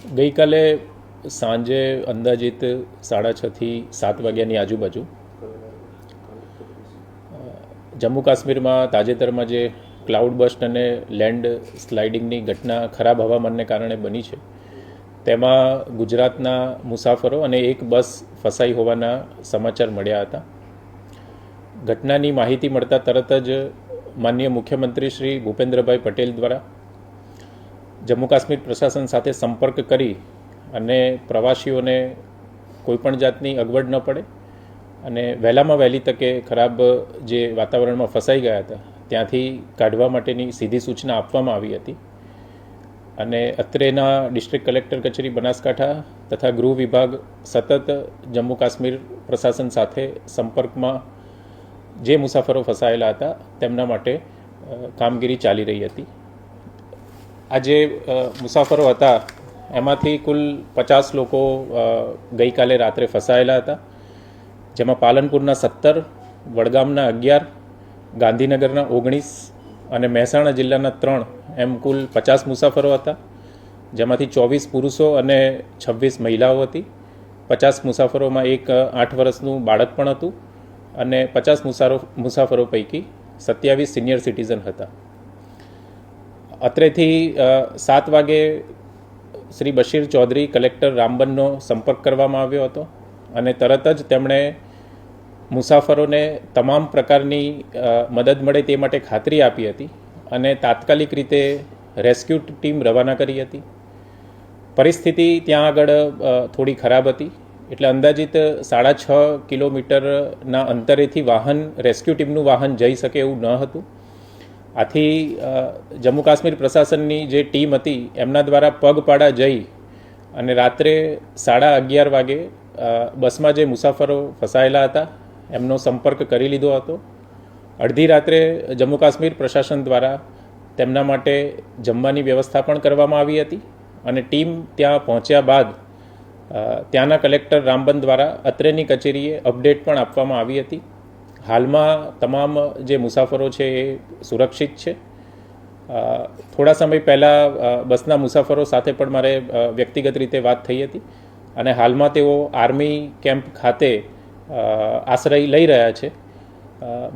ગઈકાલે સાંજે અંદાજિત 6:30 થી 7 વાગ્યાની આજુબાજુ જમ્મુ કાશ્મીરમાં તાજેતરમાં જે ક્લાઉડ બસ્ટ અને લેન્ડ સ્લાઇડિંગની ઘટના ખરાબ હવામાનને કારણે બની છે તેમાં ગુજરાતના મુસાફરો અને એક બસ ફસાઈ હોવાના સમાચાર મળ્યા હતા. ઘટનાની માહિતી મળતા તરત જ માનનીય મુખ્યમંત્રી શ્રી ભૂપેન્દ્રભાઈ પટેલ દ્વારા જમ્મુ કાશ્મીર પ્રશાસન સાથે સંપર્ક કરી અને પ્રવાસીઓને કોઈપણ જાતની અગવડ ન પડે અને વહેલામાં વહેલી તકે ખરાબ જે વાતાવરણમાં ફસાઈ ગયા હતા ત્યાંથી કાઢવા માટેની સીધી સૂચના આપવામાં આવી હતી. અને અત્રેના ડિસ્ટ્રિક્ટ કલેક્ટર કચેરી બનાસકાંઠા તથા ગૃહ વિભાગ સતત જમ્મુ કાશ્મીર પ્રશાસન સાથે સંપર્કમાં જે મુસાફરો ફસાયેલા હતા તેમના માટે કામગીરી ચાલી રહી હતી. આ જે મુસાફરો હતા એમાંથી કુલ 50 લોકો ગઈકાલે રાત્રે ફસાયેલા હતા, જેમાં પાલનપુરના 17, વડગામના 11, ગાંધીનગરના 19 અને મહેસાણા જિલ્લાના 3 એમ કુલ 50 મુસાફરો હતા, જેમાંથી 24 પુરુષો અને 26 મહિલાઓ હતી. 50 મુસાફરોમાં એક 8 વર્ષનું બાળક પણ હતું અને 50 મુસાફરો પૈકી 27 સિનિયર સિટીઝન હતા. અત્રેથી 7 વાગે શ્રી બશીર ચૌધરી કલેક્ટર રામબનનો સંપર્ક કરવામાં આવ્યો હતો અને તરત જ તેમણે મુસાફરોને તમામ પ્રકારની મદદ મળે તે માટે ખાતરી આપી હતી અને તાત્કાલિક રીતે રેસ્ક્યુ ટીમ રવાના કરી હતી. પરિસ્થિતિ ત્યાં આગળ થોડી ખરાબ હતી એટલે અંદાજિત 6.5 કિલોમીટરના અંતરેથી રેસ્ક્યુ ટીમનું વાહન જઈ શકે એવું ન હતું. આથી જમ્મુ કાશ્મીર પ્રશાસનની જે ટીમ હતી એમના દ્વારા પગપાળા જઈ અને રાત્રે 11:30 વાગે બસમાં જે મુસાફરો ફસાયેલા હતા એમનો સંપર્ક કરી લીધો હતો. અડધી રાત્રે જમ્મુ કાશ્મીર પ્રશાસન દ્વારા તેમના માટે જમવાની વ્યવસ્થા પણ કરવામાં આવી હતી અને ટીમ ત્યાં પહોંચ્યા બાદ ત્યાંના કલેક્ટર રામબન દ્વારા અત્રેની કચેરીએ અપડેટ પણ આપવામાં આવી હતી. હાલમાં તમામ જે મુસાફરો છે એ સુરક્ષિત છે. થોડા સમય પહેલાં બસના મુસાફરો સાથે પણ મારે વ્યક્તિગત રીતે વાત થઈ હતી અને હાલમાં તેઓ આર્મી કેમ્પ ખાતે આશ્રય લઈ રહ્યા છે.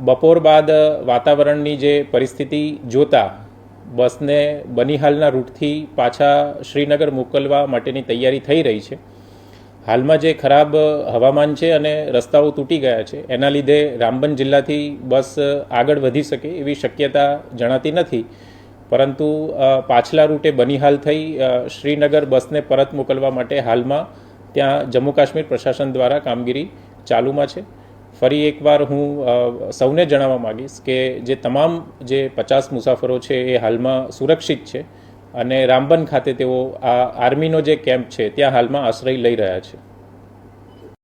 બપોર બાદ વાતાવરણની જે પરિસ્થિતિ જોતા બસને બનિહાલના રૂટથી પાછા શ્રીનગર મોકલવા માટેની તૈયારી થઈ રહી છે. હાલમાં જે ખરાબ હવામાન છે અને રસ્તાઓ તૂટી ગયા છે એના લીધે રામબન જિલ્લાથી બસ આગળ વધી શકે એવી શક્યતા જણાતી નથી, પરંતુ પાછલા રૂટે બનિહાલ થઈ શ્રીનગર બસને પરત મોકલવા માટે હાલમાં ત્યાં જમ્મુ કાશ્મીર પ્રશાસન દ્વારા કામગીરી ચાલુમાં છે. ફરી એકવાર હું સૌને જણાવવા માગીશ કે જે તમામ જે 50 મુસાફરો છે એ હાલમાં સુરક્ષિત છે અને રામબન ખાતે તેઓ આ આર્મીનો જે કેમ્પ છે ત્યાં હાલમાં આશ્રય લઈ રહ્યા છે.